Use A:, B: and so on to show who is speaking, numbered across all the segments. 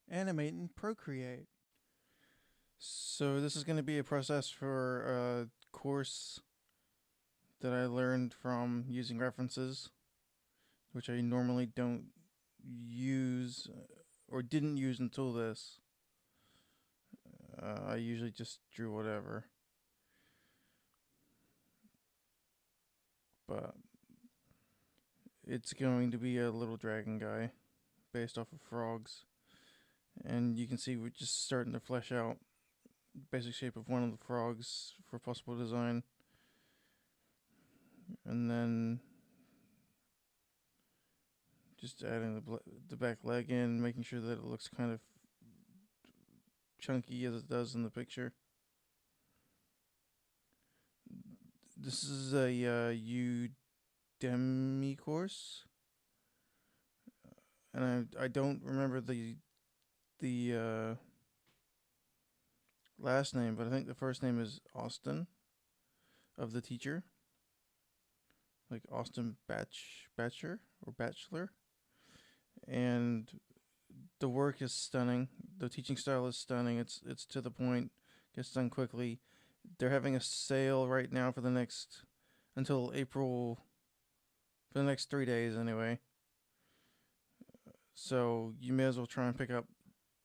A: Animate and Procreate. So this is going to be a process for a course that I learned from using references, which I normally don't use or didn't use until this. I usually just drew whatever. But it's going to be a little dragon guy based off of frogs. And you can see we're just starting to flesh out basic shape of one of the frogs for possible design. And then just adding the back leg in, making sure that it looks kind of chunky as it does in the picture. This is a Udemy course, and I don't remember the last name, but I think the first name is Austin of the teacher, like Austin Bachelor, and the work is stunning. The teaching style is stunning. It's to the point, gets done quickly. They're having a sale right now for the next until April, for the next 3 days anyway. So you may as well try and pick up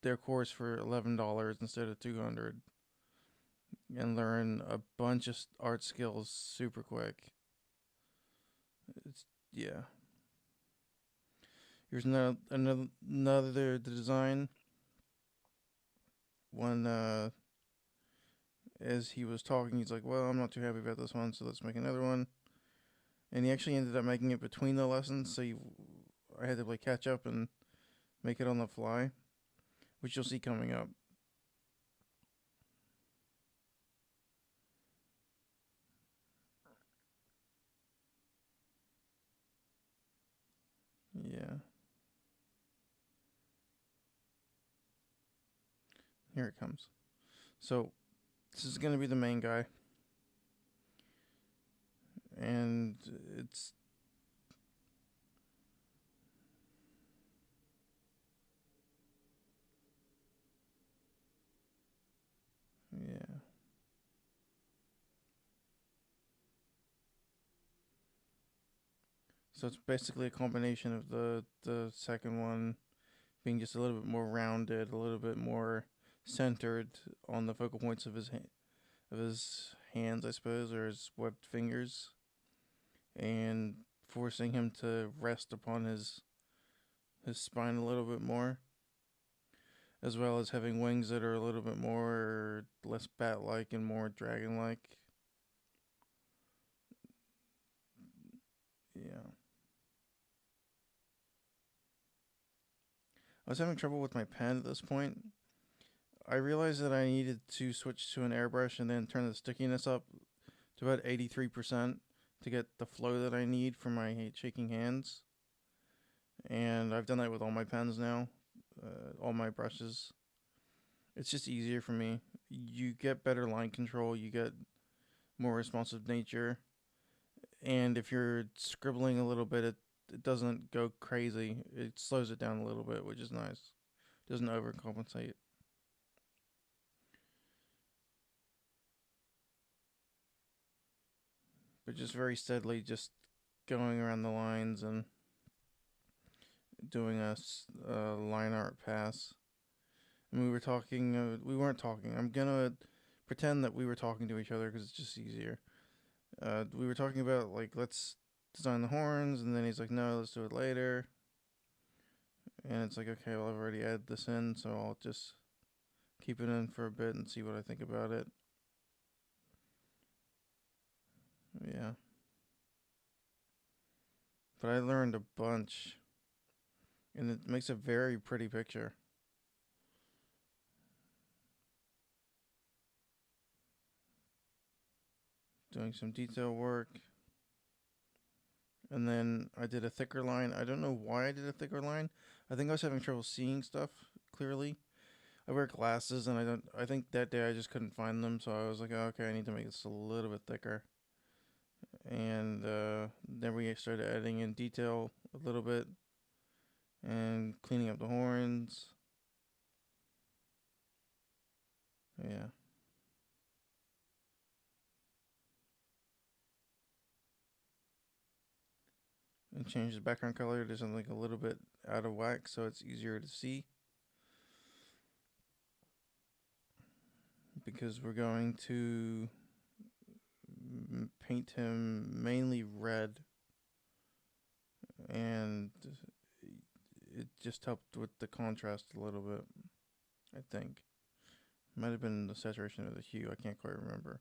A: their course for $11 instead of $200, and learn a bunch of art skills super quick. It's yeah. Here's another design. One as he was talking, he's like, "Well, I'm not too happy about this one, so let's make another one." And he actually ended up making it between the lessons, so I had to like catch up and make it on the fly, which you'll see coming up. Yeah, here it comes. So this is gonna be the main guy, and it's yeah. So it's basically a combination of the second one being just a little bit more rounded, a little bit more centered on the focal points of of his hands, I suppose, or his webbed fingers, and forcing him to rest upon his spine a little bit more, as well as having wings that are a little bit more less bat-like and more dragon-like. Yeah. I was having trouble with my pen at this point. I realized that I needed to switch to an airbrush and then turn the stickiness up to about 83% to get the flow that I need for my shaking hands. And I've done that with all my pens now, all my brushes. It's just easier for me. You get better line control, you get more responsive nature, and if you're scribbling a little bit, it doesn't go crazy. It slows it down a little bit, which is nice. Doesn't overcompensate. But just very steadily, just going around the lines and doing a line art pass. And we were talking. We weren't talking. I'm gonna pretend that we were talking to each other because it's just easier. We were talking about like let's design the horns, and then he's like, no, let's do it later. And it's like, okay, well I've already added this in, so I'll just keep it in for a bit and see what I think about it. Yeah, but I learned a bunch, and it makes a very pretty picture. Doing some detail work. And then I did a thicker line. I don't know why I did a thicker line. I think I was having trouble seeing stuff clearly. I wear glasses, and I don't. I think that day I just couldn't find them, so I was like, oh, okay, I need to make this a little bit thicker. And then we started adding in detail a little bit and cleaning up the horns. Yeah. And change the background color to something a little bit out of whack so it's easier to see. Because we're going to paint him mainly red, and it just helped with the contrast a little bit, I think. Might have been the saturation of the hue, I can't quite remember.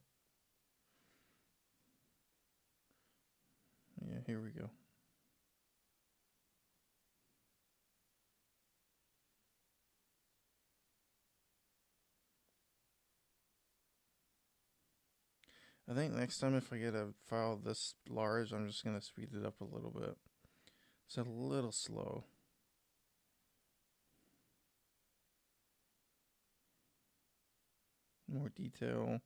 A: Yeah, here we go. I think next time if I get a file this large, I'm just going to speed it up a little bit. It's a little slow. More detail.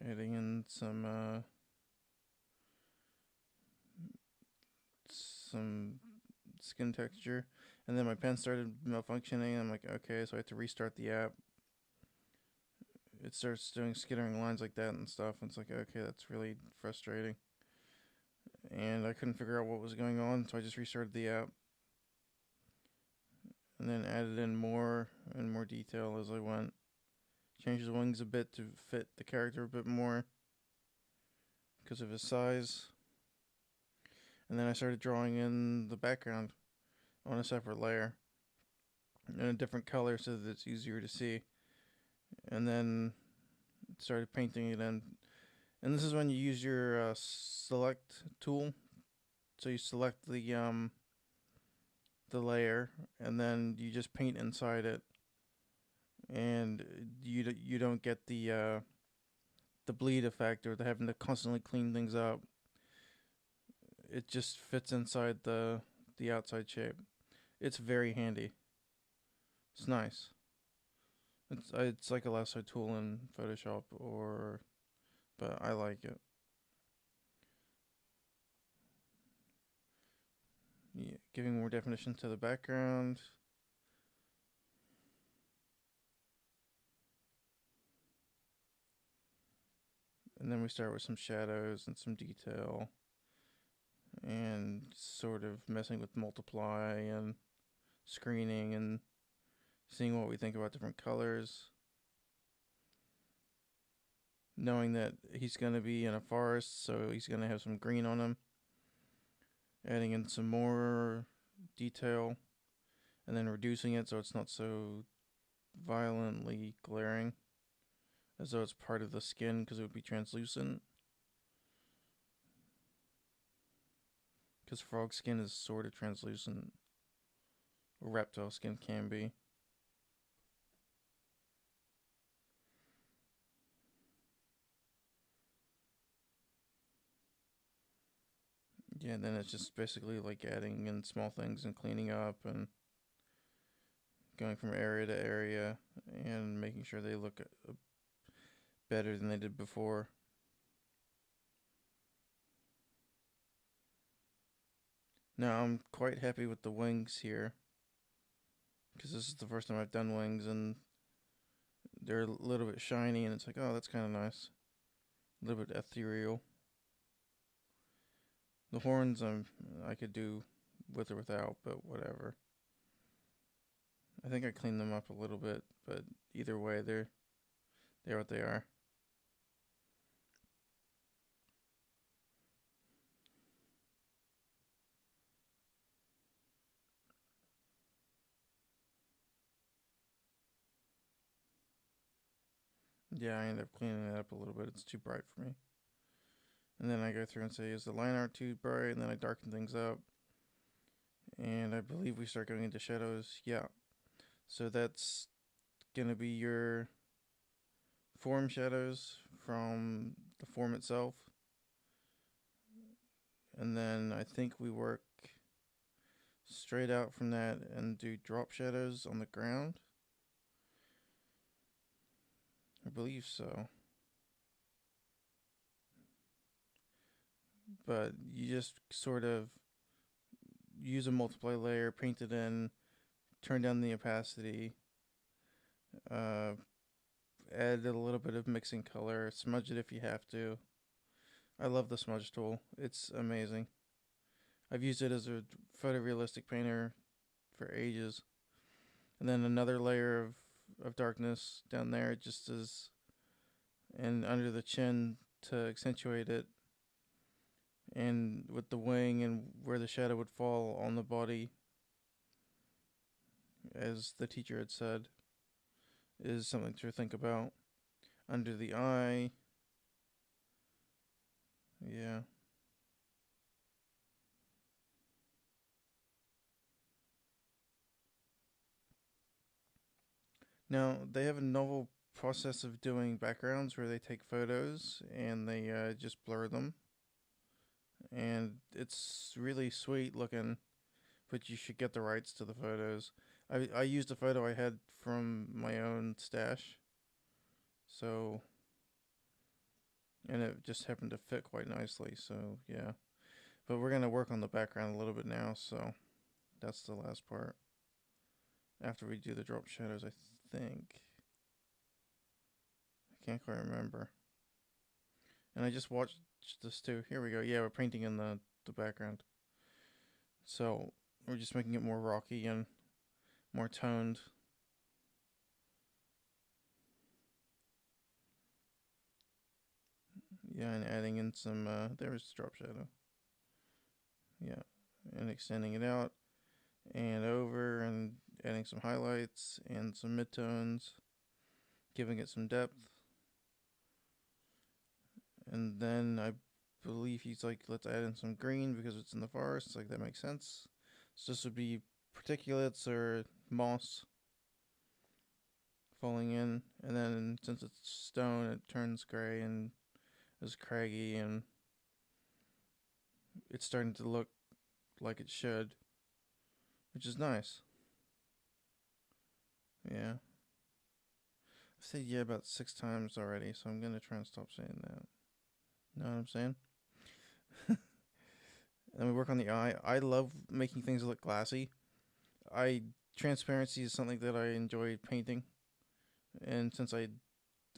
A: Adding in some skin texture, and then my pen started malfunctioning. I'm like, okay, so I had to restart the app. It starts doing skittering lines like that and stuff, and it's like, okay, that's really frustrating. And I couldn't figure out what was going on, so I just restarted the app, and then added in more and more detail as I went. Changed the wings a bit to fit the character a bit more because of his size. And then I started drawing in the background on a separate layer in a different color so that it's easier to see. And then started painting it in. And this is when you use your select tool. So you select the layer, and then you just paint inside it, and you don't get the bleed effect or the having to constantly clean things up. It just fits inside the outside shape. It's very handy. It's nice. It's like a lasso tool in Photoshop, but I like it. Yeah, giving more definition to the background. And then we start with some shadows and some detail, and sort of messing with multiply and screening and seeing what we think about different colors. Knowing that he's going to be in a forest, so he's going to have some green on him. Adding in some more detail, and then reducing it so it's not so violently glaring, as though it's part of the skin because it would be translucent. Because frog skin is sort of translucent, or reptile skin can be. Yeah, and then it's just basically like adding in small things and cleaning up and going from area to area and making sure they look better than they did before. Now I'm quite happy with the wings here, because this is the first time I've done wings, and they're a little bit shiny, and it's like, oh, that's kind of nice. A little bit ethereal. The horns I could do with or without, but whatever. I think I cleaned them up a little bit, but either way, they're what they are. Yeah, I end up cleaning it up a little bit. It's too bright for me. And then I go through and say, is the line art too bright? And then I darken things up. And I believe we start going into shadows. Yeah. So that's going to be your form shadows from the form itself. And then I think we work straight out from that and do drop shadows on the ground. I believe so. But you just sort of use a multiply layer, paint it in, turn down the opacity, uh, add a little bit of mixing color, smudge it if you have to. I love the smudge tool. It's amazing. I've used it as a photorealistic painter for ages. And then another layer of darkness down there just as, and under the chin to accentuate it. And with the wing and where the shadow would fall on the body, as the teacher had said, is something to think about. Under the eye, yeah. Now, they have a novel process of doing backgrounds where they take photos and they just blur them. And it's really sweet looking, but you should get the rights to the photos. I used a photo I had from my own stash. So, and it just happened to fit quite nicely. So, yeah. But we're going to work on the background a little bit now. So, that's the last part. After we do the drop shadows, I think. I can't quite remember. And I just watched this too. Here we go. Yeah, we're painting in the background. So, we're just making it more rocky and more toned. Yeah, and adding in some, there's drop shadow. Yeah, and extending it out and over and adding some highlights and some midtones, giving it some depth. And then I believe he's like, let's add in some green because it's in the forest. Like, that makes sense. So this would be particulates or moss falling in. And then since it's stone, it turns gray and is craggy, and it's starting to look like it should, which is nice. Yeah. I've said yeah about 6 times already, so I'm going to try and stop saying that. Know what I'm saying? And we work on the eye. I love making things look glassy. Transparency is something that I enjoy painting, and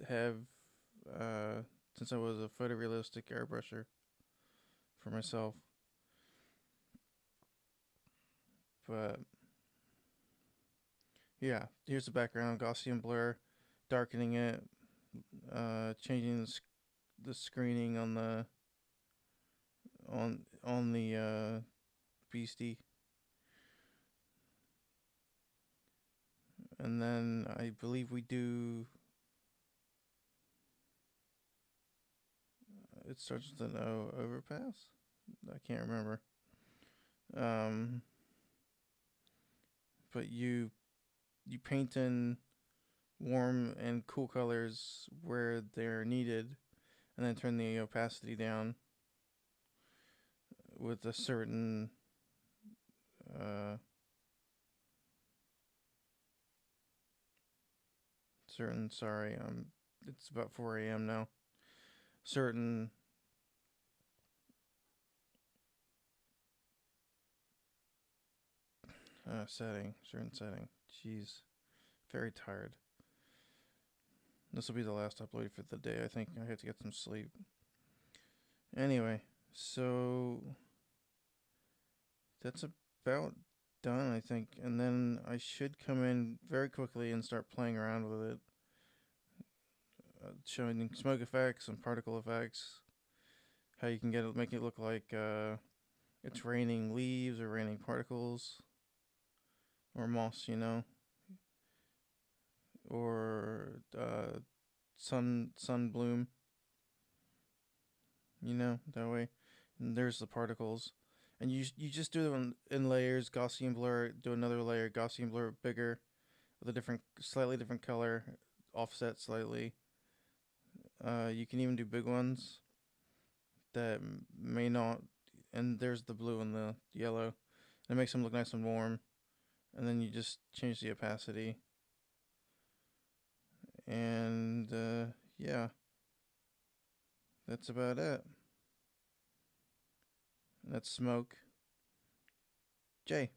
A: have, since I was a photorealistic airbrusher for myself, but yeah, here's the background: Gaussian blur, darkening it, changing the screening on the beasty. And then I believe we do. It starts with an O overpass. I can't remember. But you paint in warm and cool colors where they're needed, and then turn the opacity down with a certain sorry, it's about 4 a.m. now. Certain certain setting. Jeez, very tired. This will be the last upload for the day. I think I have to get some sleep. Anyway, so that's about done, I think. And then I should come in very quickly and start playing around with it. Showing smoke effects and particle effects. How you can make it look like it's raining leaves or raining particles. Or moss, or sun bloom, that way. And there's the particles, and you just do them in layers. Gaussian blur, do another layer. Gaussian blur bigger, with a slightly different color, offset slightly, You can even do big ones that may not. And there's the blue and the yellow. It makes them look nice and warm. And then you just change the opacity. And yeah, that's about it. That's smoke. Jay.